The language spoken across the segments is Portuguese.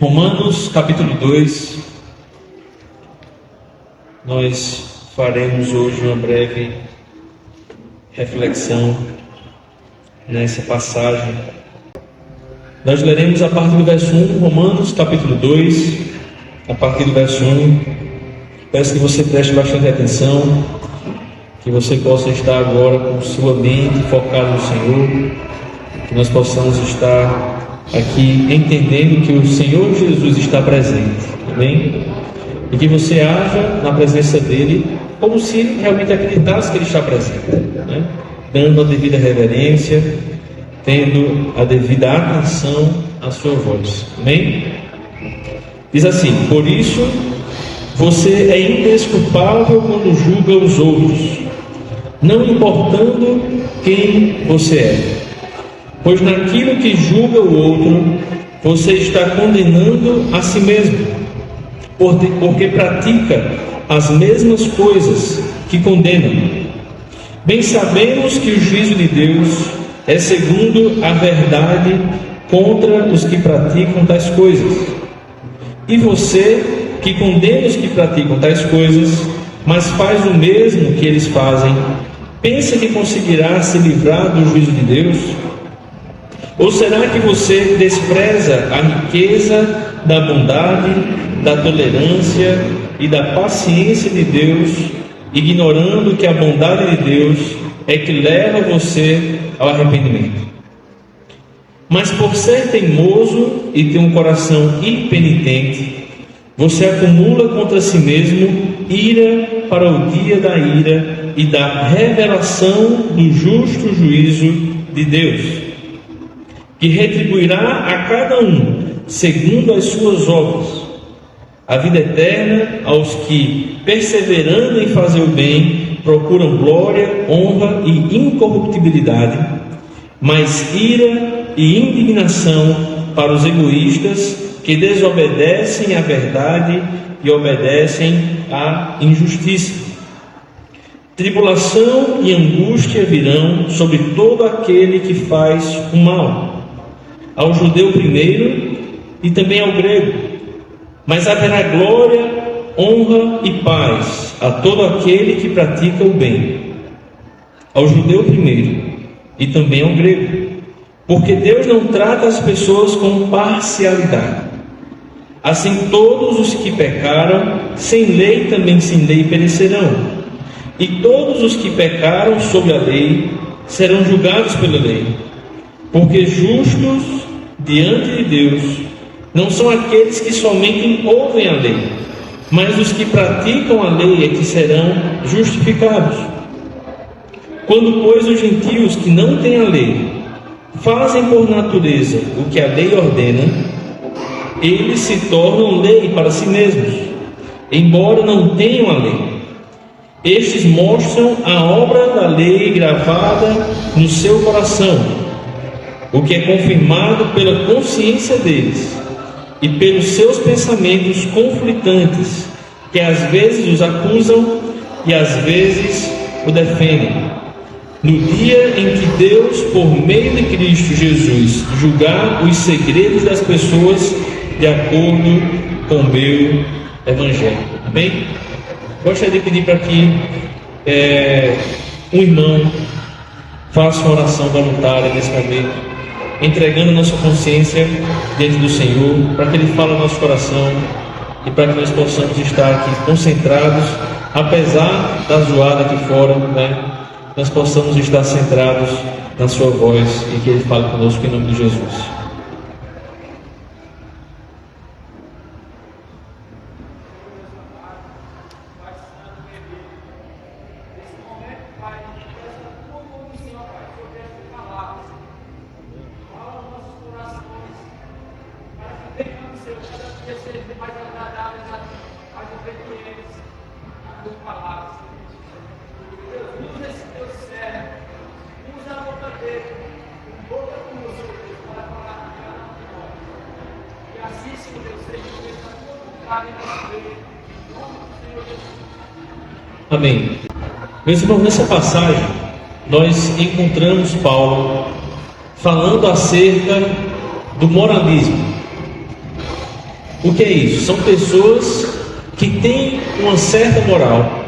Romanos capítulo 2, nós faremos hoje uma breve reflexão nessa passagem. Nós leremos a partir do verso 1, Romanos capítulo 2, a partir do verso 1. Peço que você preste bastante atenção, que você possa estar agora com sua mente focada no Senhor, que nós possamos estar aqui entendendo que o Senhor Jesus está presente, amém? E que você haja na presença dele como se realmente acreditasse que ele está presente, né? Dando a devida reverência, tendo a devida atenção à sua voz, amém? Diz assim: por isso você é indesculpável quando julga os outros, não importando quem você é. Pois naquilo que julga o outro, você está condenando a si mesmo, porque pratica as mesmas coisas que condenam. Bem sabemos que o juízo de Deus é segundo a verdade contra os que praticam tais coisas. E você, que condena os que praticam tais coisas, mas faz o mesmo que eles fazem, pensa que conseguirá se livrar do juízo de Deus? Ou será que você despreza a riqueza da bondade, da tolerância e da paciência de Deus, ignorando que a bondade de Deus é que leva você ao arrependimento? Mas por ser teimoso e ter um coração impenitente, você acumula contra si mesmo ira para o dia da ira e da revelação do justo juízo de Deus, que retribuirá a cada um segundo as suas obras, a vida eterna aos que, perseverando em fazer o bem, procuram glória, honra e incorruptibilidade, mas ira e indignação para os egoístas que desobedecem à verdade e obedecem à injustiça. Tribulação e angústia virão sobre todo aquele que faz o mal, ao judeu primeiro e também ao grego, mas haverá glória, honra e paz a todo aquele que pratica o bem, ao judeu primeiro e também ao grego, porque Deus não trata as pessoas com parcialidade. Assim todos os que pecaram, sem lei também sem lei perecerão, e todos os que pecaram sob a lei serão julgados pela lei, porque justos diante de Deus não são aqueles que somente ouvem a lei, mas os que praticam a lei é que serão justificados. Quando, pois, os gentios que não têm a lei fazem por natureza o que a lei ordena, eles se tornam lei para si mesmos, embora não tenham a lei. Estes mostram a obra da lei gravada no seu coração, o que é confirmado pela consciência deles e pelos seus pensamentos conflitantes, que às vezes os acusam e às vezes o defendem. No dia em que Deus, por meio de Cristo Jesus, julgar os segredos das pessoas de acordo com o meu Evangelho. Amém? Gostaria de pedir para que um irmão faça uma oração voluntária nesse momento, entregando nossa consciência diante do Senhor, para que Ele fale no nosso coração e para que nós possamos estar aqui concentrados, apesar da zoada aqui fora, né? Nós possamos estar centrados na Sua voz e que Ele fale conosco em nome de Jesus. Amém. Meus irmãos, nessa passagem nós encontramos Paulo falando acerca do moralismo. O que é isso? São pessoas que têm uma certa moral,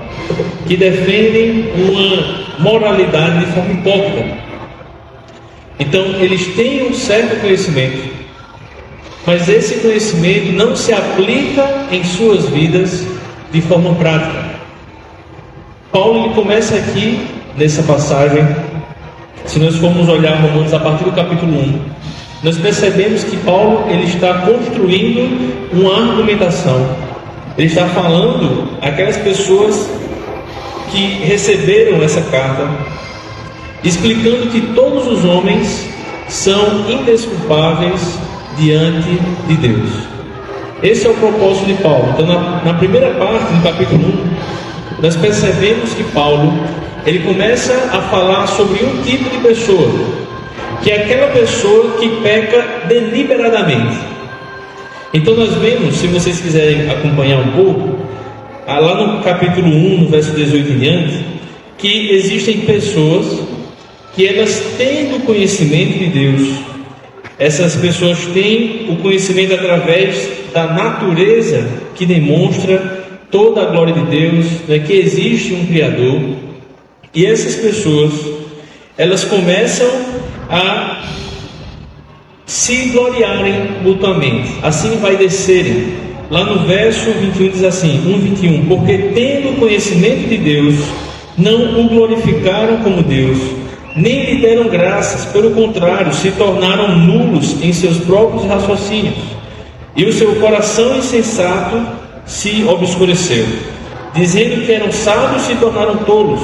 que defendem uma moralidade de forma hipócrita. Então, eles têm um certo conhecimento, mas esse conhecimento não se aplica em suas vidas de forma prática. Paulo ele começa aqui, nessa passagem, se nós formos olhar Romanos a partir do capítulo 1, nós percebemos que Paulo ele está construindo uma argumentação. Ele está falando aquelas pessoas que receberam essa carta, explicando que todos os homens são indesculpáveis diante de Deus. Esse é o propósito de Paulo. Então, na primeira parte, no capítulo 1, nós percebemos que Paulo ele começa a falar sobre um tipo de pessoa, que é aquela pessoa que peca deliberadamente. Então nós vemos, se vocês quiserem acompanhar um pouco, lá no capítulo 1, no verso 18 em diante, que existem pessoas que elas têm o conhecimento de Deus. Essas pessoas têm o conhecimento através da natureza que demonstra toda a glória de Deus, né, que existe um Criador. E essas pessoas, elas começam a se gloriarem mutuamente. Assim vai descerem. Lá no verso 21 diz assim, 1:21, porque tendo conhecimento de Deus, não o glorificaram como Deus, nem lhe deram graças, pelo contrário, se tornaram nulos em seus próprios raciocínios, e o seu coração insensato se obscureceu. Dizendo que eram sábios, se tornaram tolos,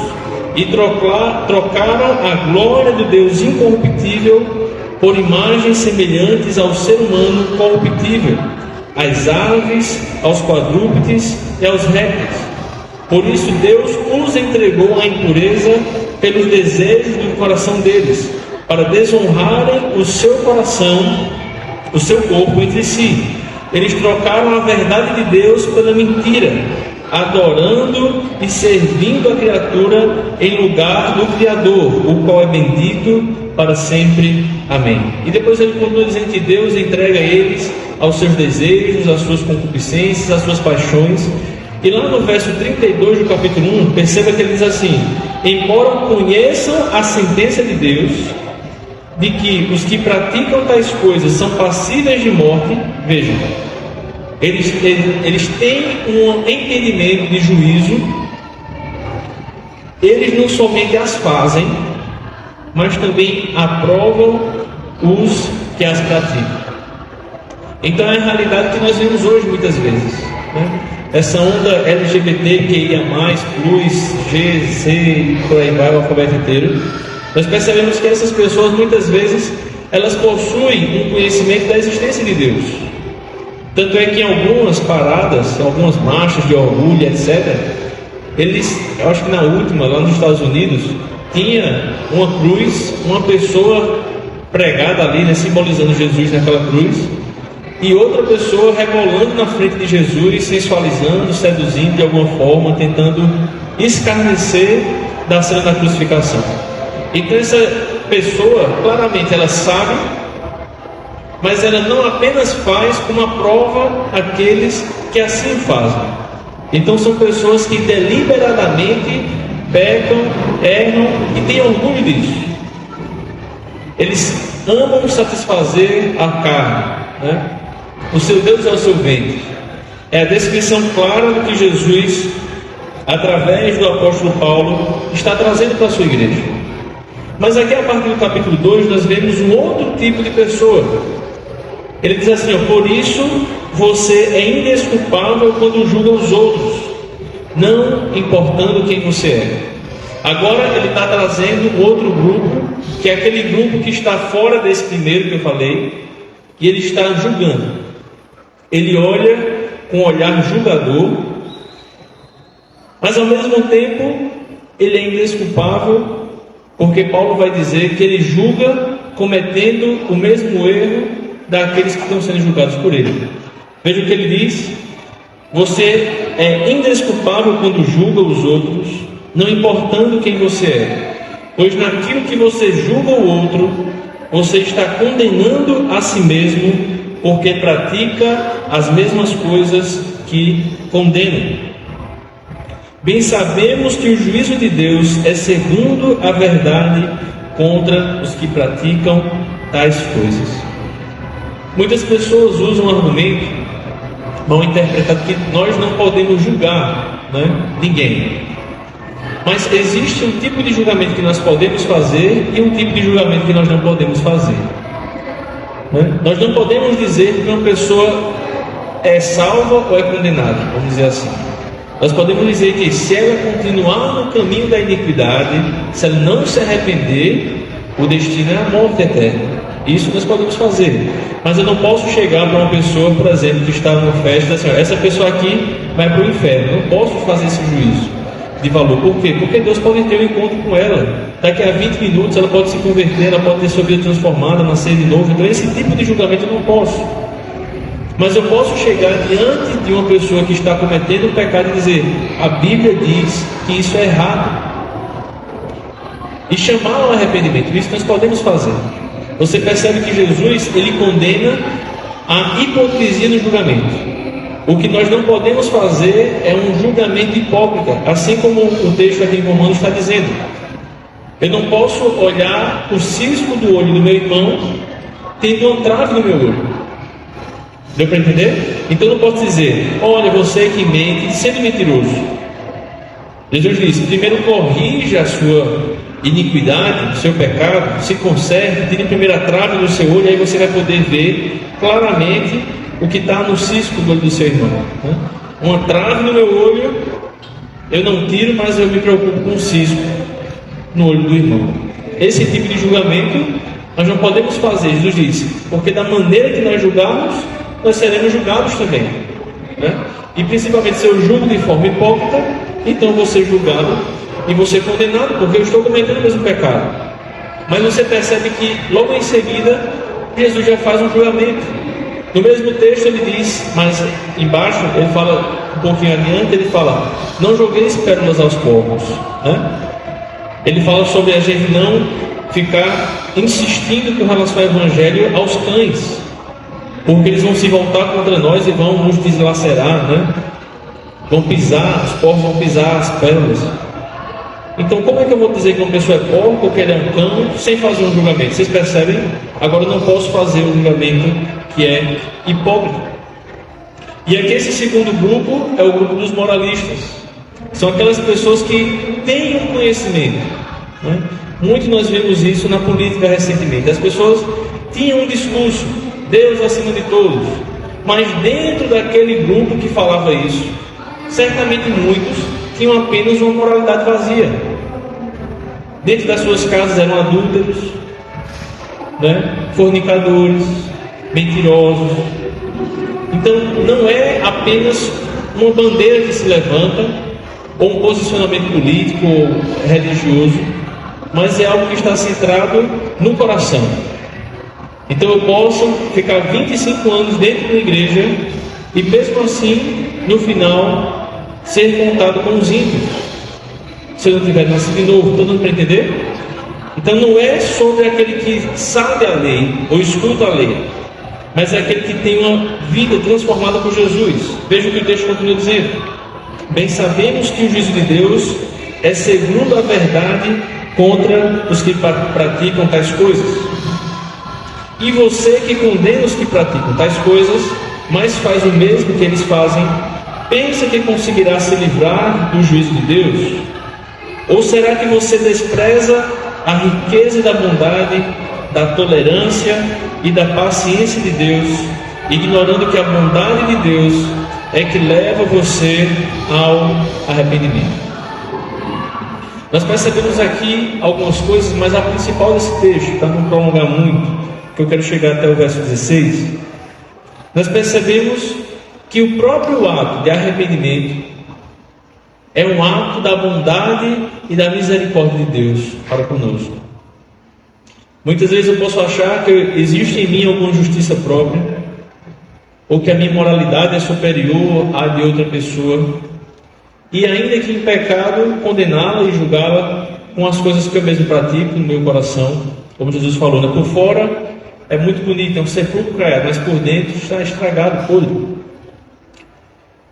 e trocaram a glória do Deus incorruptível por imagens semelhantes ao ser humano corruptível, às aves, aos quadrúpedes e aos répteis. Por isso Deus os entregou à impureza pelos desejos do coração deles, para desonrarem o seu coração, o seu corpo entre si. Eles trocaram a verdade de Deus pela mentira, adorando e servindo a criatura em lugar do Criador, o qual é bendito para sempre. Amém. E depois ele continua dizendo que Deus entrega eles aos seus desejos, às suas concupiscências, às suas paixões. E lá no verso 32 do capítulo 1, perceba que ele diz assim: embora conheçam a sentença de Deus, de que os que praticam tais coisas são passíveis de morte, vejam, eles têm um entendimento de juízo, eles não somente as fazem, mas também aprovam os que as praticam. Então é a realidade que nós vemos hoje muitas vezes, né? Essa onda LGBTQIA+, plus, G, C e por aí vai, o alfabeto inteiro. Nós percebemos que essas pessoas muitas vezes elas possuem um conhecimento da existência de Deus. Tanto é que em algumas paradas, algumas marchas de orgulho, etc., eu acho que na última, lá nos Estados Unidos, tinha uma cruz, uma pessoa pregada ali, né, simbolizando Jesus naquela cruz, e outra pessoa rebolando na frente de Jesus, sensualizando, seduzindo de alguma forma, tentando escarnecer da cena da crucificação. Então essa pessoa, claramente ela sabe, mas ela não apenas faz, como aprova aqueles que assim fazem. Então são pessoas que deliberadamente pecam, erram e têm orgulho disso. Eles amam satisfazer a carne, né? O seu Deus é o seu ventre. É a descrição clara do que Jesus, através do apóstolo Paulo, está trazendo para a sua igreja. Mas aqui a partir do capítulo 2 nós vemos um outro tipo de pessoa. Ele diz assim, por isso você é indesculpável quando julga os outros, não importando quem você é. Agora ele está trazendo outro grupo, que é aquele grupo que está fora desse primeiro que eu falei, e ele está julgando. Ele olha com um olhar julgador, mas ao mesmo tempo ele é indesculpável, porque Paulo vai dizer que ele julga cometendo o mesmo erro daqueles que estão sendo julgados por ele. Veja o que ele diz: você é indesculpável quando julga os outros, não importando quem você é, pois naquilo que você julga o outro, você está condenando a si mesmo, porque pratica as mesmas coisas que condenam. Bem sabemos que o juízo de Deus é segundo a verdade contra os que praticam tais coisas. Muitas pessoas usam um argumento mal interpretado que nós não podemos julgar, ninguém. Mas existe um tipo de julgamento que nós podemos fazer e um tipo de julgamento que nós não podemos fazer. Nós não podemos dizer que uma pessoa é salva ou é condenada, vamos dizer assim. Nós podemos dizer que se ela continuar no caminho da iniquidade, se ela não se arrepender, o destino é a morte eterna. Isso nós podemos fazer. Mas eu não posso chegar para uma pessoa, por exemplo, que está numa festa e dizer assim, essa pessoa aqui vai para o inferno. Eu não posso fazer esse juízo de valor. Por quê? Porque Deus pode ter um encontro com ela. Daqui a 20 minutos ela pode se converter, ela pode ter sua vida transformada, nascer de novo. Então esse tipo de julgamento eu não posso. Mas eu posso chegar diante de uma pessoa que está cometendo um pecado e dizer, a Bíblia diz que isso é errado, e chamar ao arrependimento. Isso nós podemos fazer. Você percebe que Jesus, ele condena a hipocrisia no julgamento. O que nós não podemos fazer é um julgamento hipócrita, assim como o texto aqui em Romanos está dizendo. Eu não posso olhar o cisco do olho do meu irmão tendo uma trave no meu olho. Deu para entender? Então eu não posso dizer, olha, você que mente, sendo mentiroso. Jesus diz, primeiro corrija a sua iniquidade, o seu pecado, se conserte, tire a primeira trave do seu olho, e aí você vai poder ver claramente o que está no cisco do olho do seu irmão. Uma trave no meu olho, eu não tiro, mas eu me preocupo com o cisco no olho do irmão. Esse tipo de julgamento nós não podemos fazer, Jesus disse, porque da maneira que nós julgarmos, nós seremos julgados também. E principalmente se eu julgo de forma hipócrita, então vou ser julgado e vou ser condenado, porque eu estou cometendo o mesmo pecado. Mas você percebe que logo em seguida Jesus já faz um julgamento. No mesmo texto ele diz, mas embaixo ele fala, um pouquinho adiante, ele fala, não jogueis pérolas aos porcos. Ele fala sobre a gente não ficar insistindo com relação ao Evangelho aos cães, porque eles vão se voltar contra nós e vão nos deslacerar, vão pisar, os porcos vão pisar as pérolas. Então como é que eu vou dizer que uma pessoa é porco ou que ele é um cão sem fazer um julgamento? Vocês percebem? Agora eu não posso fazer um julgamento que é hipócrita. E aqui esse segundo grupo é o grupo dos moralistas. São aquelas pessoas que têm um conhecimento. Muito nós vemos isso na política recentemente. As pessoas tinham um discurso, Deus acima de todos, mas dentro daquele grupo que falava isso, certamente muitos tinham apenas uma moralidade vazia. Dentro das suas casas eram adúlteros, fornicadores, mentirosos. Então não é apenas uma bandeira que se levanta, ou um posicionamento político ou religioso, mas é algo que está centrado no coração. Então eu posso ficar 25 anos dentro da igreja e mesmo assim, no final, ser contado com os ímpios, se eu não tiver nascido de novo. Está dando para entender? Então não é sobre aquele que sabe a lei ou escuta a lei, mas é aquele que tem uma vida transformada por Jesus. Veja o que o texto continua dizendo. Bem sabemos que o juízo de Deus é segundo a verdade contra os que praticam tais coisas. E você que condena os que praticam tais coisas, mas faz o mesmo que eles fazem, pensa que conseguirá se livrar do juízo de Deus? Ou será que você despreza a riqueza da bondade, da tolerância e da paciência de Deus, ignorando que a bondade de Deus é que leva você ao arrependimento? Nós percebemos aqui algumas coisas, mas a principal desse texto, para não prolongar muito, que eu quero chegar até o verso 16, nós percebemos que o próprio ato de arrependimento é um ato da bondade e da misericórdia de Deus para conosco. Muitas vezes eu posso achar que existe em mim alguma justiça própria, ou que a minha moralidade é superior à de outra pessoa, e ainda que em pecado, condená-la e julgá-la com as coisas que eu mesmo pratico no meu coração, como Jesus falou, por fora é muito bonito, é um sepulcro caiado, mas por dentro está estragado, podre.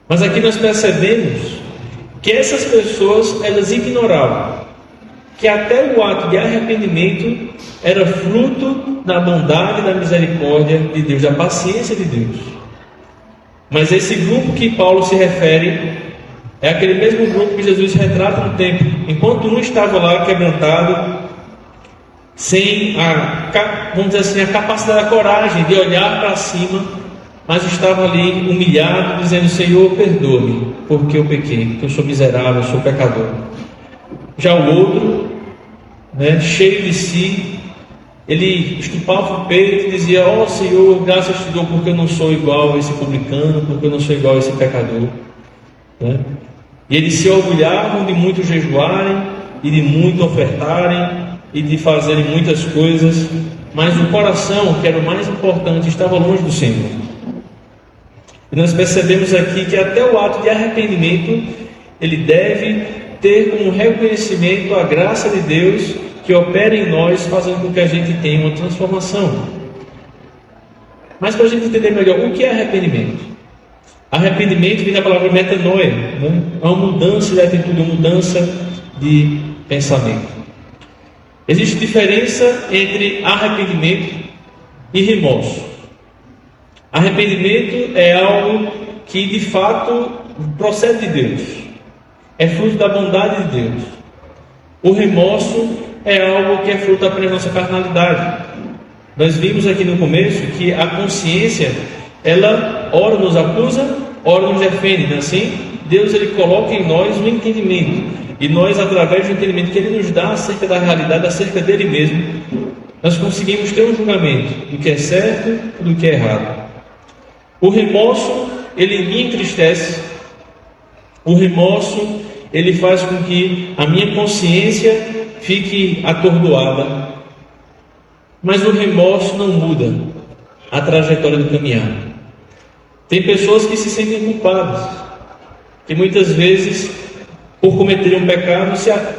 Mas aqui nós percebemos que essas pessoas, elas ignoravam que até o ato de arrependimento era fruto da bondade e da misericórdia de Deus, da paciência de Deus. Mas esse grupo que Paulo se refere é aquele mesmo grupo que Jesus retrata no templo. Enquanto um estava lá quebrantado, sem vamos dizer assim, a capacidade, a coragem de olhar para cima, mas estava ali humilhado, dizendo: Senhor, perdoa-me, porque eu pequei, porque eu sou miserável, eu sou pecador. Já o outro, cheio de si, ele estupava o peito e dizia: ó Senhor, graças te dou porque eu não sou igual a esse publicano, porque eu não sou igual a esse pecador. E eles se orgulhavam de muito jejuarem e de muito ofertarem e de fazerem muitas coisas, mas o coração, que era o mais importante, estava longe do Senhor. E nós percebemos aqui que até o ato de arrependimento ele deve ter como reconhecimento a graça de Deus que opera em nós, fazendo com que a gente tenha uma transformação. Mas para a gente entender melhor, o que é arrependimento? Arrependimento vem da palavra metanoia, é uma mudança de atitude, uma mudança de pensamento. Existe diferença entre arrependimento e remorso. Arrependimento é algo que de fato procede de Deus, é fruto da bondade de Deus. O remorso é algo que é fruto apenas da nossa carnalidade. Nós vimos aqui no começo que a consciência, ela ora nos acusa, ora nos defende, não é assim? Deus ele coloca em nós um entendimento, e nós, através do entendimento que Ele nos dá acerca da realidade, acerca dele mesmo, nós conseguimos ter um julgamento do que é certo e do que é errado. O remorso, ele me entristece. O remorso, ele faz com que a minha consciência fique atordoada. Mas o remorso não muda a trajetória do caminhar. Tem pessoas que se sentem culpadas, que muitas vezes, por cometerem um pecado,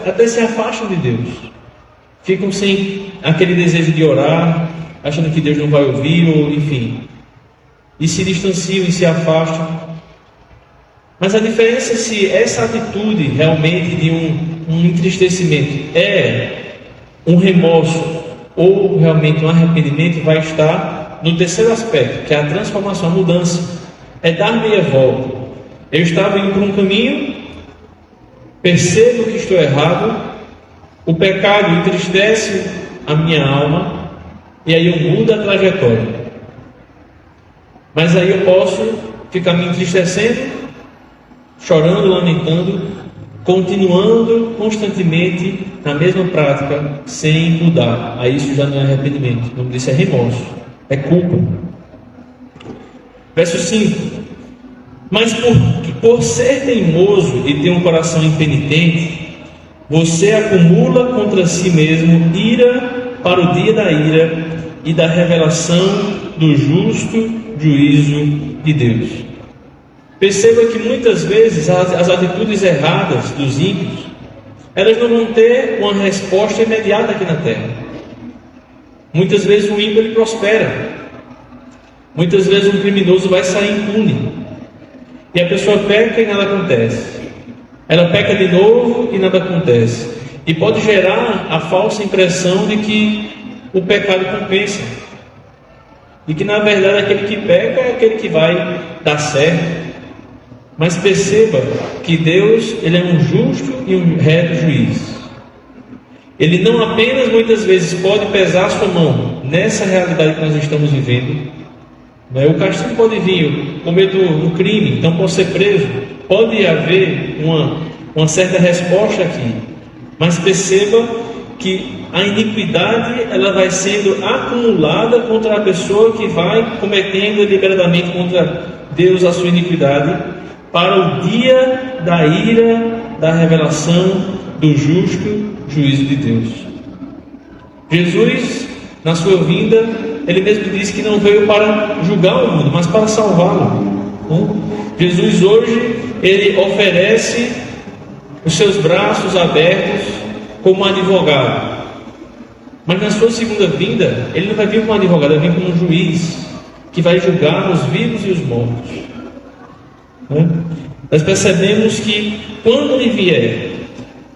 até se afastam de Deus. Ficam sem aquele desejo de orar, achando que Deus não vai ouvir, ou enfim, e se distanciam e se afastam. Mas a diferença é se essa atitude realmente de um entristecimento é um remorso ou realmente um arrependimento, vai estar no terceiro aspecto, que é a transformação, a mudança. É dar meia volta. Eu estava indo por um caminho, percebo que estou errado, o pecado entristece a minha alma, e aí eu mudo a trajetória. Mas aí eu posso ficar me entristecendo, chorando, lamentando, continuando constantemente na mesma prática, sem mudar. Aí isso já não é arrependimento, o nome disso é remorso, é culpa. Verso 5: mas por ser teimoso e ter um coração impenitente, você acumula contra si mesmo ira para o dia da ira e da revelação do justo juízo de Deus. Perceba que muitas vezes as atitudes erradas dos ímpios, elas não vão ter uma resposta imediata aqui na terra. Muitas vezes o ímpio ele prospera, muitas vezes um criminoso vai sair impune, e a pessoa peca e nada acontece. Ela peca de novo e nada acontece. E pode gerar a falsa impressão de que o pecado compensa. E que na verdade aquele que peca é aquele que vai dar certo. Mas perceba que Deus ele é um justo e um reto juiz. Ele não apenas muitas vezes pode pesar a sua mão nessa realidade que nós estamos vivendo. O castigo pode vir, cometo um crime, então posso ser preso. Pode haver uma certa resposta aqui. Mas perceba que a iniquidade ela vai sendo acumulada contra a pessoa que vai cometendo deliberadamente contra Deus a sua iniquidade, para o dia da ira, da revelação do justo juízo de Deus. Jesus, na sua vinda, ele mesmo disse que não veio para julgar o mundo, mas para salvá-lo. Jesus hoje, ele oferece os seus braços abertos como advogado. Mas na sua segunda vinda, ele não vai vir como um advogado, ele vai vir como um juiz que vai julgar os vivos e os mortos. Nós percebemos que quando ele vier,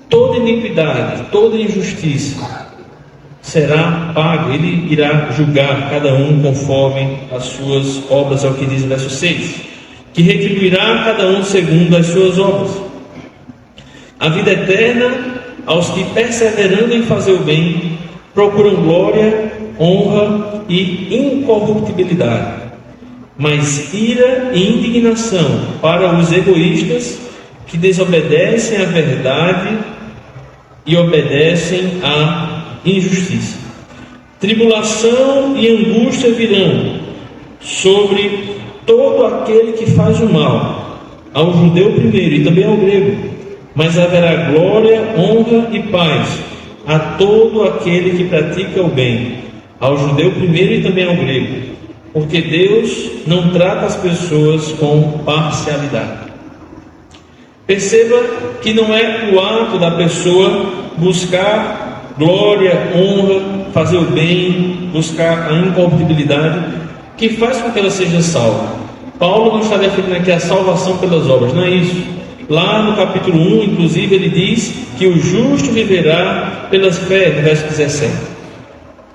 toda iniquidade, toda injustiça será pago. Ele irá julgar cada um conforme as suas obras, é o que diz o verso 6, que retribuirá cada um segundo as suas obras. A vida eterna aos que, perseverando em fazer o bem, procuram glória, honra e incorruptibilidade, mas ira e indignação para os egoístas que desobedecem à verdade e obedecem à injustiça. Tribulação e angústia virão sobre todo aquele que faz o mal, ao judeu primeiro e também ao grego, mas haverá glória, honra e paz a todo aquele que pratica o bem, ao judeu primeiro e também ao grego, porque Deus não trata as pessoas com parcialidade. Perceba que não é o ato da pessoa buscar glória, honra, fazer o bem, buscar a incorruptibilidade, que faz com que ela seja salva. Paulo não está definindo aqui a salvação pelas obras, não é isso. Lá no capítulo 1, inclusive, ele diz que o justo viverá pelas fé, no verso 17.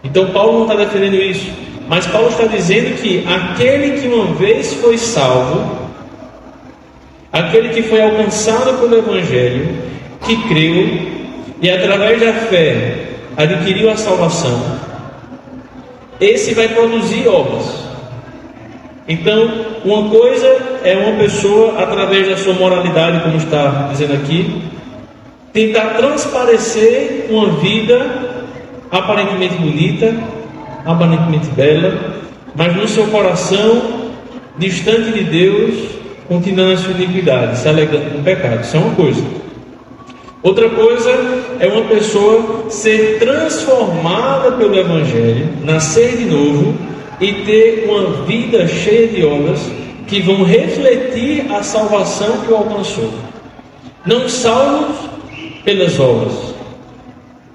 Então Paulo não está defendendo isso, mas Paulo está dizendo que aquele que uma vez foi salvo, aquele que foi alcançado pelo Evangelho, que creu e através da fé adquiriu a salvação, esse vai produzir obras. Então, uma coisa é uma pessoa, através da sua moralidade, como está dizendo aqui, tentar transparecer uma vida aparentemente bonita, aparentemente bela, mas no seu coração, distante de Deus, continuando a sua iniquidade, se alegrando com o pecado. Isso é uma coisa. Outra coisa é uma pessoa ser transformada pelo Evangelho, nascer de novo e ter uma vida cheia de obras que vão refletir a salvação que o alcançou. Não salvos pelas obras,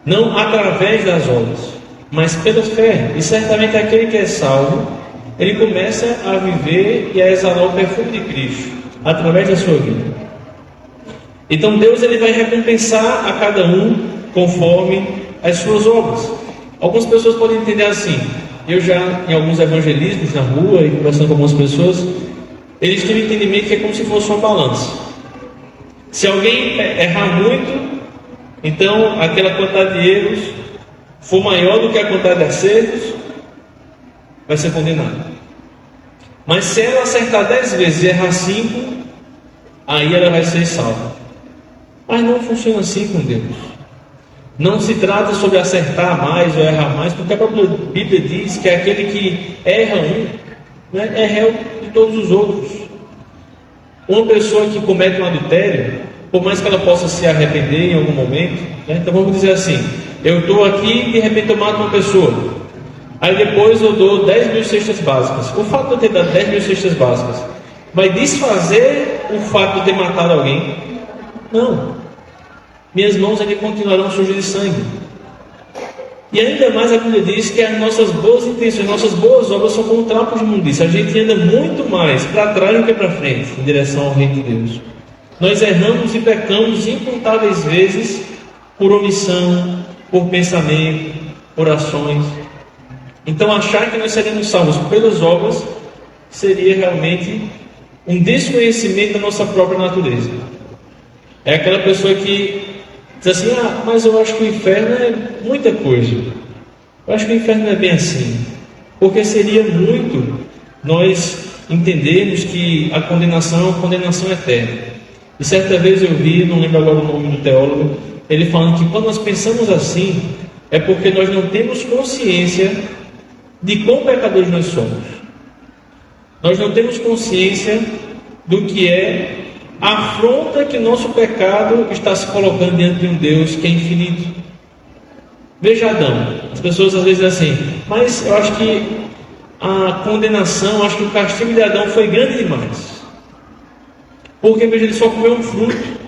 não através das obras, mas pela fé. E certamente aquele que é salvo, ele começa a viver e a exalar o perfume de Cristo através da sua vida. Então Deus, ele vai recompensar a cada um conforme as suas obras. Algumas pessoas podem entender assim. Eu já, em alguns evangelismos na rua e conversando com algumas pessoas, eles têm um entendimento que é como se fosse uma balança. Se alguém errar muito, então aquela quantidade de erros for maior do que a quantidade de acertos, vai ser condenado. Mas se ela acertar 10 vezes e errar 5, aí ela vai ser salva. Mas não funciona assim com Deus. Não se trata sobre acertar mais ou errar mais, porque a própria Bíblia diz que aquele que erra um, né, é réu de todos os outros. Uma pessoa que comete um adultério, por mais que ela possa se arrepender em algum momento, né, então vamos dizer assim, eu estou aqui e de repente eu mato uma pessoa, aí depois eu dou 10 mil cestas básicas. O fato de eu ter dado 10 mil cestas básicas vai desfazer o fato de eu ter matado alguém? Não. Minhas mãos ainda continuarão sujas de sangue. E ainda mais a Bíblia diz que as nossas boas intenções, nossas boas obras são como trapos de imundícia. A gente anda muito mais para trás do que para frente, em direção ao reino de Deus. Nós erramos e pecamos incontáveis vezes por omissão, por pensamento, por ações. Então achar que nós seremos salvos pelas obras seria realmente um desconhecimento da nossa própria natureza. É aquela pessoa que diz assim, mas eu acho que o inferno é muita coisa. Eu acho que o inferno não é bem assim. Porque seria muito nós entendermos que a condenação é uma condenação eterna. E certa vez eu vi, não lembro agora o nome do teólogo, ele falando que quando nós pensamos assim, é porque nós não temos consciência de quão pecadores nós somos. Nós não temos consciência do que é a afronta que nosso pecado está se colocando diante de um Deus que é infinito. Veja Adão. As pessoas às vezes dizem assim, mas eu acho que a condenação, acho que o castigo de Adão foi grande demais. Porque veja, ele só comeu um fruto.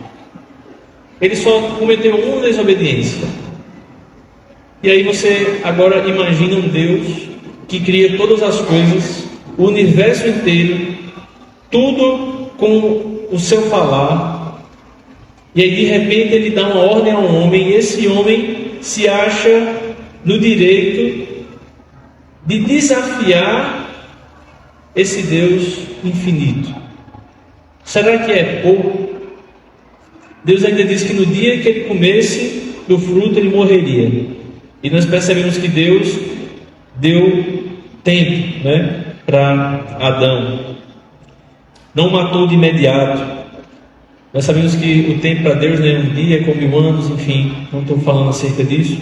Ele só cometeu uma desobediência. E aí você agora imagina um Deus que cria todas as coisas, o universo inteiro, tudo com o seu falar. E aí de repente ele dá uma ordem a um homem, e esse homem se acha no direito de desafiar esse Deus infinito. Será que é pouco? Deus ainda disse que no dia que ele comesse do fruto ele morreria. E nós percebemos que Deus deu tempo, para Adão. Não matou de imediato. Nós sabemos que o tempo para Deus é um dia, com 1000 anos, enfim, não estou falando acerca disso.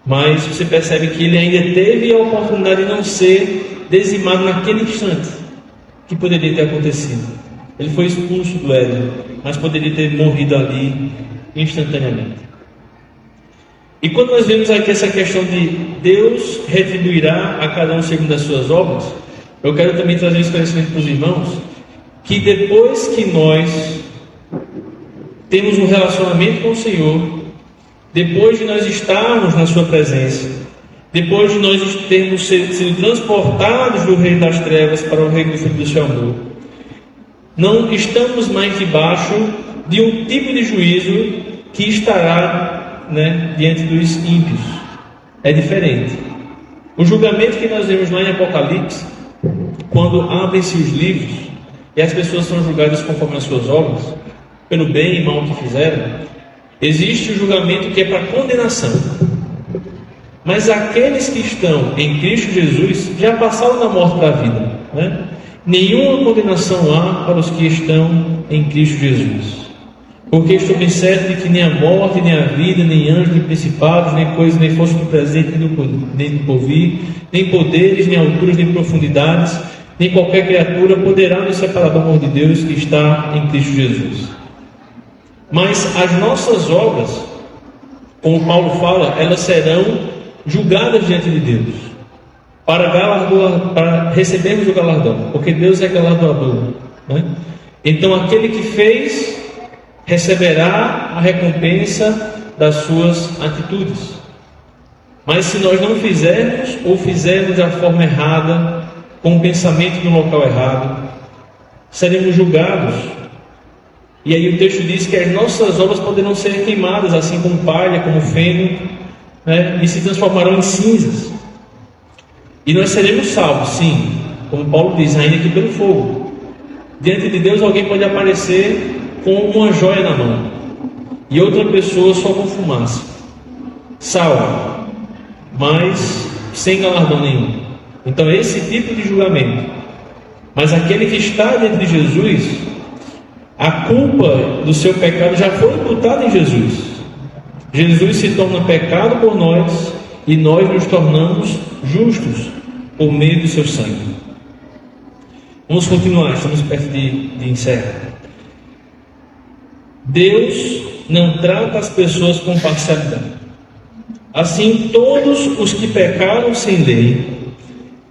Mas você percebe que ele ainda teve a oportunidade de não ser dizimado naquele instante que poderia ter acontecido. Ele foi expulso do Éden, mas poderia ter morrido ali instantaneamente. E quando nós vemos aqui essa questão de Deus retribuirá a cada um segundo as suas obras, eu quero também trazer um esclarecimento para os irmãos, que depois que nós temos um relacionamento com o Senhor, depois de nós estarmos na sua presença, depois de nós termos sido transportados do reino das trevas para o reino do Filho do seu amor, não estamos mais debaixo de um tipo de juízo que estará diante dos ímpios. É diferente. O julgamento que nós vemos lá em Apocalipse, quando abrem-se os livros e as pessoas são julgadas conforme as suas obras, pelo bem e mal que fizeram, existe o julgamento que é para condenação. Mas aqueles que estão em Cristo Jesus já passaram da morte para a vida, Nenhuma condenação há para os que estão em Cristo Jesus. Porque estou bem certo de que nem a morte, nem a vida, nem anjos, nem principados, nem coisas, nem força do presente, nem do porvir, nem poderes, nem alturas, nem profundidades, nem qualquer criatura poderá nos separar do amor de Deus que está em Cristo Jesus. Mas as nossas obras, como Paulo fala, elas serão julgadas diante de Deus, para recebermos o galardão, porque Deus é galardoador, Então aquele que fez receberá a recompensa das suas atitudes. Mas se nós não fizermos, ou fizermos da forma errada, com o pensamento no local errado, seremos julgados. E aí o texto diz que as nossas obras poderão ser queimadas, assim como palha, como feno, e se transformarão em cinzas. E nós seremos salvos, sim, como Paulo diz, ainda que pelo fogo. Diante de Deus alguém pode aparecer com uma joia na mão, e outra pessoa só com fumaça, salvo, mas sem galardão nenhum. Então esse tipo de julgamento. Mas aquele que está diante de Jesus, a culpa do seu pecado já foi imputada em Jesus. Jesus se torna pecado por nós, e nós nos tornamos justos por meio do seu sangue. Vamos continuar, estamos perto de encerrar. Deus não trata as pessoas com parcialidade. Assim, todos os que pecaram sem lei,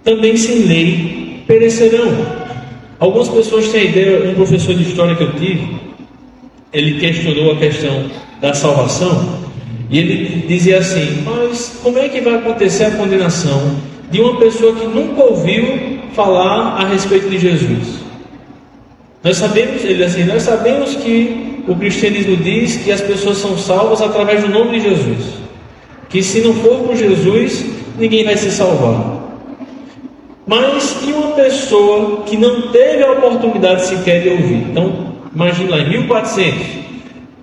também sem lei, perecerão. Algumas pessoas têm a ideia, um professor de história que eu tive, ele questionou a questão da salvação, e ele dizia assim: mas como é que vai acontecer a condenação de uma pessoa que nunca ouviu falar a respeito de Jesus? Nós sabemos que o cristianismo diz que as pessoas são salvas através do nome de Jesus, que se não for por Jesus, ninguém vai se salvar. Mas e uma pessoa que não teve a oportunidade sequer de ouvir? Então, imagine lá, em 1400,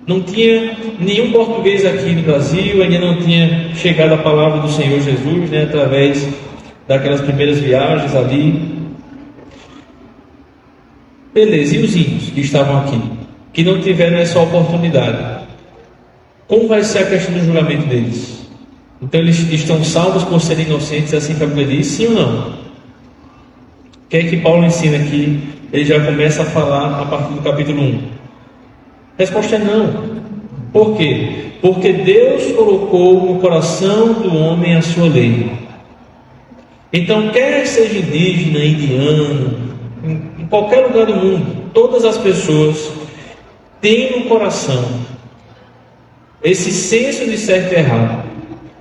não tinha nenhum português aqui no Brasil, ainda não tinha chegado a palavra do Senhor Jesus, através daquelas primeiras viagens ali. Beleza, e os índios que estavam aqui, que não tiveram essa oportunidade? Como vai ser a questão do julgamento deles? Então eles estão salvos por serem inocentes, assim que a Bíblia diz, sim ou não? O que é que Paulo ensina aqui? Ele já começa a falar a partir do capítulo 1. A resposta é não. Por quê? Porque Deus colocou no coração do homem a sua lei. Então, quer seja indígena, indiano, em qualquer lugar do mundo, todas as pessoas têm no coração esse senso de certo e errado.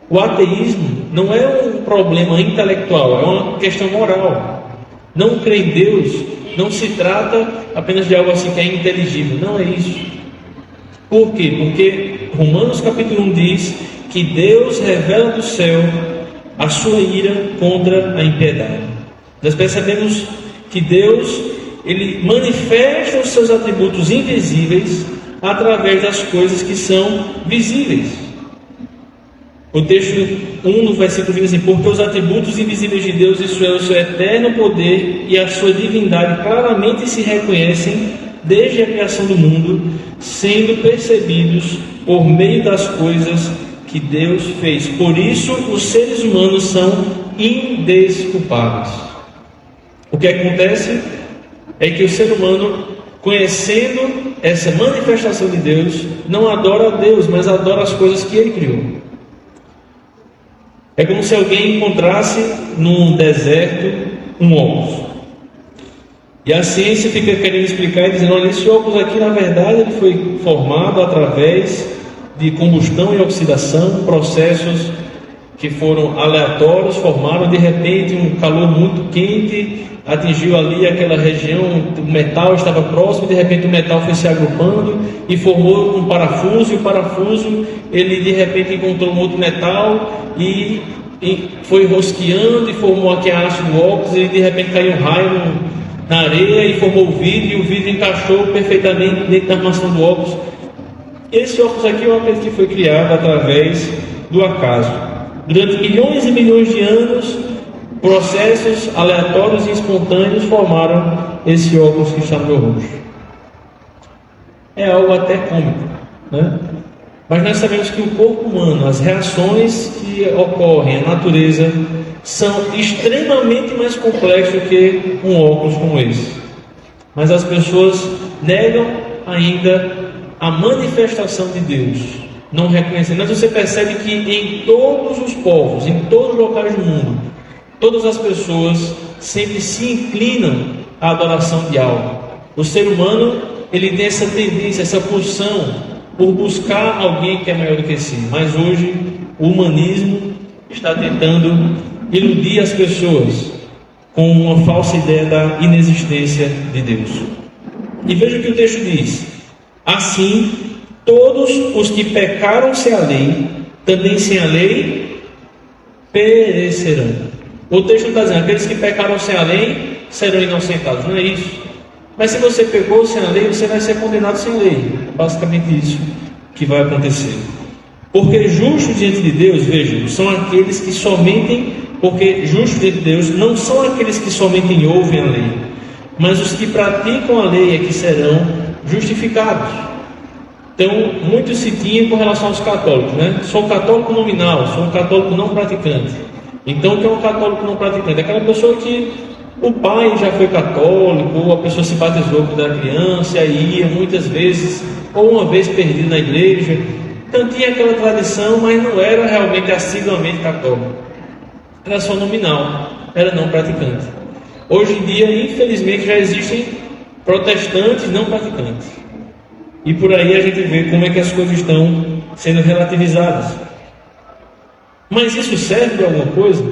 O ateísmo não é um problema intelectual, é uma questão moral. Não crer em Deus não se trata apenas de algo assim que é inteligível, não é isso. Por quê? Porque Romanos capítulo 1 diz que Deus revela do céu a sua ira contra a impiedade. Nós percebemos que Deus, Ele manifesta os seus atributos invisíveis através das coisas que são visíveis. O texto 1 no versículo diz assim: porque os atributos invisíveis de Deus, isso é, o seu eterno poder e a sua divindade, claramente se reconhecem desde a criação do mundo, sendo percebidos por meio das coisas que Deus fez. Por isso, os seres humanos são indesculpáveis. O que acontece é que o ser humano, conhecendo essa manifestação de Deus, não adora a Deus, mas adora as coisas que Ele criou. É como se alguém encontrasse num deserto um óculos. E a ciência fica querendo explicar e dizendo: olha, esse óculos aqui, na verdade, ele foi formado através de combustão e oxidação, processos que foram aleatórios, formaram de repente um calor muito quente, atingiu ali aquela região, o metal estava próximo, de repente o metal foi se agrupando e formou um parafuso, e o parafuso, ele de repente encontrou um outro metal e foi rosqueando e formou aqui a haste do óculos, e de repente caiu um raio na areia e formou o vidro, e o vidro encaixou perfeitamente dentro da armação do óculos. Esse óculos aqui é uma coisa que foi criado através do acaso. Durante milhões e milhões de anos, processos aleatórios e espontâneos formaram esse óculos que está no meu rosto. É algo até cômico, né? Mas nós sabemos que o corpo humano, as reações que ocorrem, a natureza, são extremamente mais complexos que um óculos como esse. Mas as pessoas negam ainda a manifestação de Deus, não reconhecem. Mas você percebe que em todos os povos, em todos os locais do mundo, todas as pessoas sempre se inclinam à adoração de algo. O ser humano, ele tem essa tendência, essa pulsão por buscar alguém que é maior do que si. Mas hoje o humanismo está tentando iludir as pessoas com uma falsa ideia da inexistência de Deus. E veja o que o texto diz: assim, todos os que pecaram sem a lei, também sem a lei, perecerão. O texto está dizendo: aqueles que pecaram sem a lei serão inocentados. Não é isso. Mas se você pecou sem a lei, você vai ser condenado sem lei. É basicamente isso que vai acontecer. Porque justos diante de Deus, vejam, são aqueles que somente, porque justos diante de Deus não são aqueles que somente ouvem a lei, mas os que praticam a lei é que serão justificados. Então, muito se tinha com relação aos católicos, né? Sou um católico nominal, sou um católico não praticante. Então, o que é um católico não praticante? É aquela pessoa que o pai já foi católico, ou a pessoa se batizou quando era criança, e aí ia muitas vezes, ou uma vez perdido na igreja. Então tinha aquela tradição, mas não era realmente assiduamente católico. Era só nominal, era não praticante. Hoje em dia, infelizmente, já existem protestantes não praticantes. E por aí a gente vê como é que as coisas estão sendo relativizadas. Mas isso serve de alguma coisa?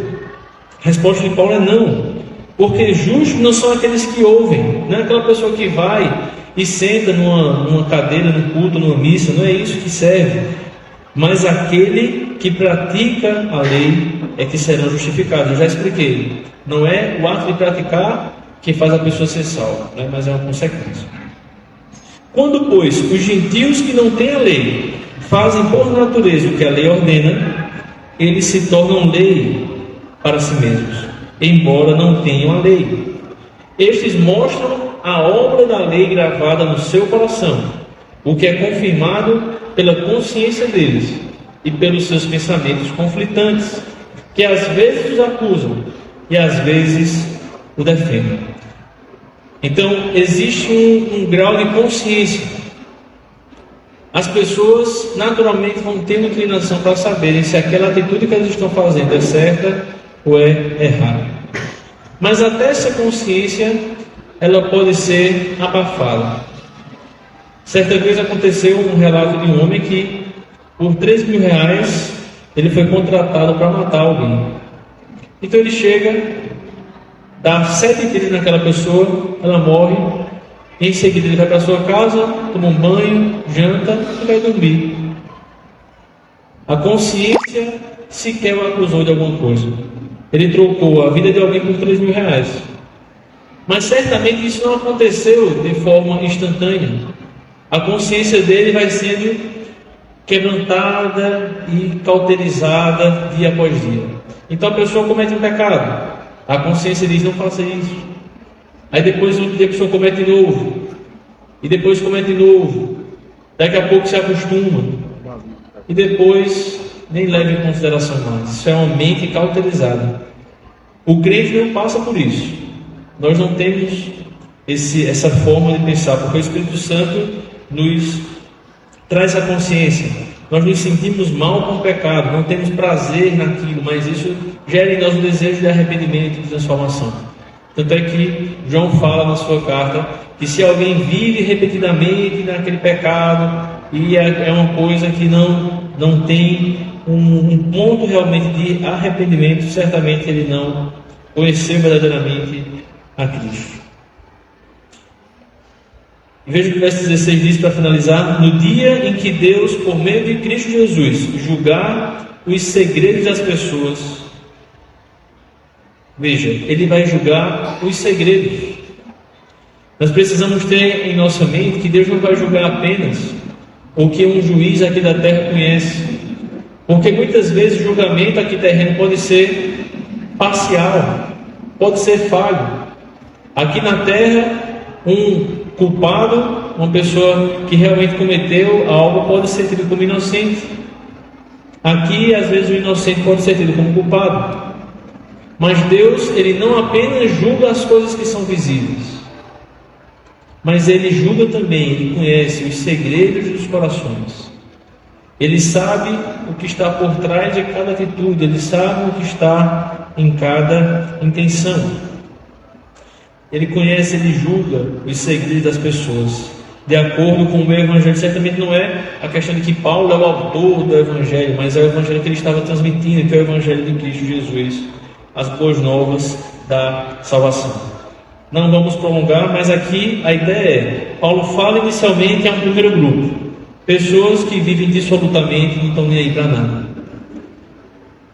A resposta de Paulo é não. Porque justos não são aqueles que ouvem, não é aquela pessoa que vai e senta numa cadeira, num culto, numa missa, não é isso que serve. Mas aquele que pratica a lei é que serão justificados. Eu já expliquei, não é o ato de praticar que faz a pessoa ser salva, né? Mas é uma consequência. Quando, pois, os gentios que não têm a lei fazem por natureza o que a lei ordena, eles se tornam lei para si mesmos, embora não tenham a lei. Estes mostram a obra da lei gravada no seu coração, o que é confirmado pela consciência deles e pelos seus pensamentos conflitantes, que às vezes os acusam e às vezes o defendem. Então, existe um grau de consciência. As pessoas naturalmente vão ter uma inclinação para saberem se aquela atitude que elas estão fazendo é certa ou é errada. Mas até essa consciência, ela pode ser abafada. Certa vez aconteceu um relato de um homem que, por R$3.000, ele foi contratado para matar alguém. Então ele chega, dá 7 tiros naquela pessoa, ela morre. Em seguida ele vai para sua casa, toma um banho, janta e vai dormir. A consciência sequer o acusou de alguma coisa. Ele trocou a vida de alguém por 3 mil reais. Mas certamente isso não aconteceu de forma instantânea. A consciência dele vai sendo quebrantada e cauterizada dia após dia. Então a pessoa comete um pecado. A consciência diz: não faça isso. Aí depois a pessoa comete de novo. E depois comete de novo. Daqui a pouco se acostuma. E depois nem leva em consideração mais. Isso é uma mente cauterizada. O crente não passa por isso. Nós não temos essa forma de pensar, porque o Espírito Santo nos traz a consciência. Nós nos sentimos mal com o pecado, não temos prazer naquilo, mas isso gera em nós um desejo de arrependimento e de transformação. Tanto é que João fala na sua carta que se alguém vive repetidamente naquele pecado e é uma coisa que não tem um ponto realmente de arrependimento, certamente ele não conheceu verdadeiramente a Cristo. E veja o que o verso 16 diz para finalizar: no dia em que Deus, por meio de Cristo Jesus, julgar os segredos das pessoas. Veja, Ele vai julgar os segredos. Nós precisamos ter em nossa mente que Deus não vai julgar apenas o que um juiz aqui da terra conhece, porque muitas vezes o julgamento aqui terreno pode ser parcial, pode ser falho. Aqui na terra, um culpado, uma pessoa que realmente cometeu algo, pode ser tido como inocente. Aqui, às vezes, o inocente pode ser tido como culpado. Mas Deus, Ele não apenas julga as coisas que são visíveis, mas Ele julga também, Ele conhece os segredos dos corações. Ele sabe o que está por trás de cada atitude, Ele sabe o que está em cada intenção. Ele conhece, Ele julga os segredos das pessoas. De acordo com o meu Evangelho, certamente não é a questão de que Paulo é o autor do Evangelho, mas é o Evangelho que ele estava transmitindo, que é o Evangelho de Cristo Jesus, as boas novas da salvação. Não vamos prolongar, mas aqui a ideia é: Paulo fala inicialmente a um primeiro grupo, pessoas que vivem dissolutamente, não estão nem aí para nada.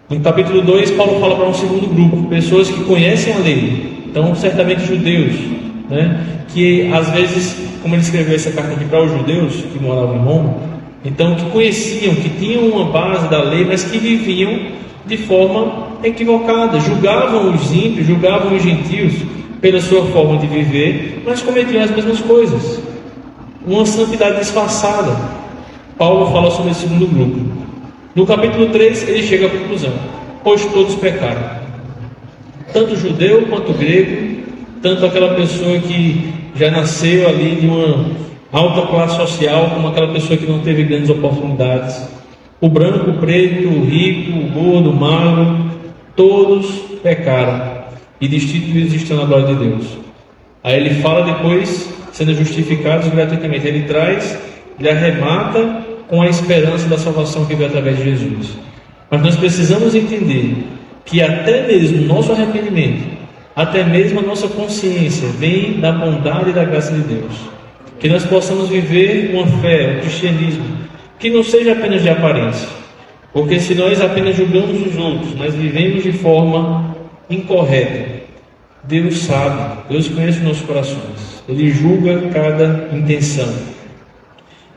No capítulo 2, Paulo fala para um segundo grupo, pessoas que conhecem a lei, então certamente judeus, que às vezes, como ele escreveu essa carta aqui para os judeus que moravam em Roma, então que conheciam, que tinham uma base da lei, mas que viviam de forma equivocada, julgavam os ímpios, julgavam os gentios pela sua forma de viver, mas cometiam as mesmas coisas, uma santidade disfarçada. Paulo fala sobre esse segundo grupo. No capítulo 3 ele chega à conclusão: pois todos pecaram, tanto judeu quanto grego, tanto aquela pessoa que já nasceu ali de uma alta classe social, como aquela pessoa que não teve grandes oportunidades, o branco, o preto, o rico, o gordo, o magro, todos pecaram e destituídos estão na glória de Deus. Aí ele fala depois, sendo justificados gratuitamente, ele arremata com a esperança da salvação que veio através de Jesus. Mas nós precisamos entender que até mesmo o nosso arrependimento, até mesmo a nossa consciência vem da bondade e da graça de Deus. Que nós possamos viver uma fé, um cristianismo que não seja apenas de aparência, porque se nós apenas julgamos os outros, mas vivemos de forma incorreta, Deus sabe, Deus conhece os nossos corações, Ele julga cada intenção.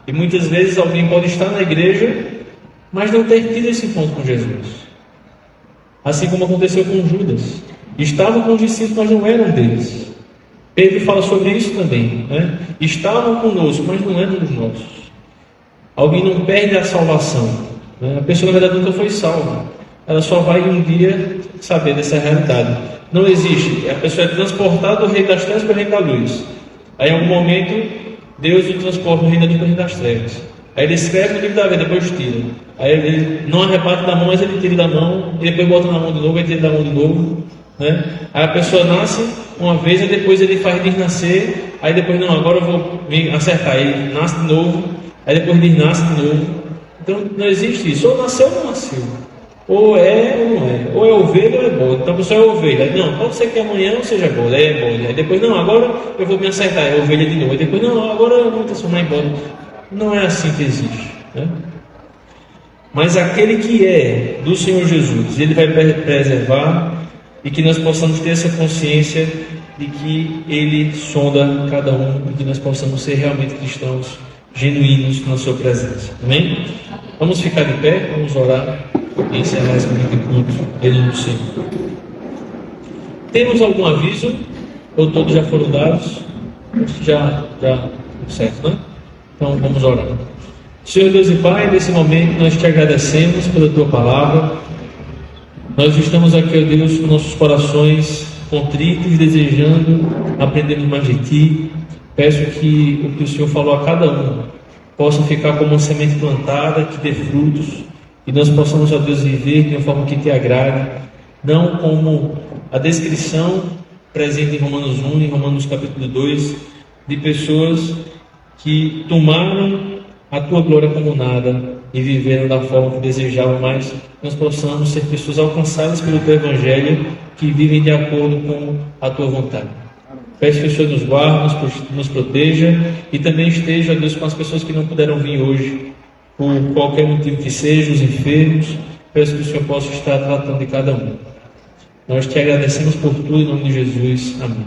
E muitas vezes alguém pode estar na igreja, mas não ter tido esse encontro com Jesus, assim como aconteceu com Judas. Estavam com os discípulos, mas não eram deles. Pedro fala sobre isso também, Estavam conosco, mas não eram dos nossos. Alguém não perde a salvação, A pessoa na verdade nunca foi salva. Ela só vai um dia saber dessa realidade. Não existe. A pessoa é transportada do reino das trevas para o reino da luz. Aí em algum momento Deus o transporta do reino da luz para o reino das trevas. Aí ele escreve no livro da vida, depois tira. Aí ele não arrebata da mão, mas ele tira da mão, e depois bota na mão de novo, e tira da mão de novo. Aí a pessoa nasce uma vez, e depois ele faz desnascer. Aí depois, não, agora eu vou me acertar. Ele nasce de novo, aí depois desnasce de novo. Então não existe isso. Ou nasceu ou não nasceu. Ou é ou não é. Ou é ovelha ou é bode. Então a pessoa é ovelha. Não, pode ser que amanhã não seja bode. Aí é bode. Aí depois, não, agora eu vou me acertar. É ovelha de novo. Aí depois, não, agora eu vou transformar em bode. Não é assim que existe, né? Mas aquele que é do Senhor Jesus, Ele vai preservar, e que nós possamos ter essa consciência de que Ele sonda cada um, e que nós possamos ser realmente cristãos genuínos na sua presença. Amém? Vamos ficar de pé, vamos orar e encerrar esse momento de culto em nome do Senhor. Temos algum aviso? Ou todos já foram dados? Acho que já certo, né? Então vamos orar. Senhor Deus e Pai, nesse momento nós te agradecemos pela Tua palavra. Nós estamos aqui, ó Deus, com nossos corações contritos, desejando aprender mais de Ti. Peço que o que o Senhor falou a cada um possa ficar como uma semente plantada, que dê frutos, e nós possamos, ó Deus, viver de uma forma que Te agrade, não como a descrição presente em Romanos 1 e Romanos capítulo 2, de pessoas que tomaram a Tua glória como nada e viveram da forma que desejavam, mas nós possamos ser pessoas alcançadas pelo Teu Evangelho, que vivem de acordo com a Tua vontade. Peço que o Senhor nos guarde, nos proteja, e também esteja, Deus, com as pessoas que não puderam vir hoje, por qualquer motivo que seja, os enfermos. Peço que o Senhor possa estar tratando de cada um. Nós Te agradecemos por tudo, em nome de Jesus. Amém.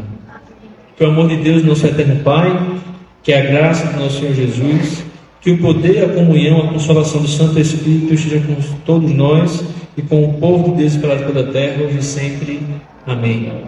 Que o amor de Deus, nosso eterno Pai, que a graça do nosso Senhor Jesus, que o poder, a comunhão, a consolação do Santo Espírito esteja com todos nós e com o povo de Deus espalhado pela terra, hoje e sempre. Amém.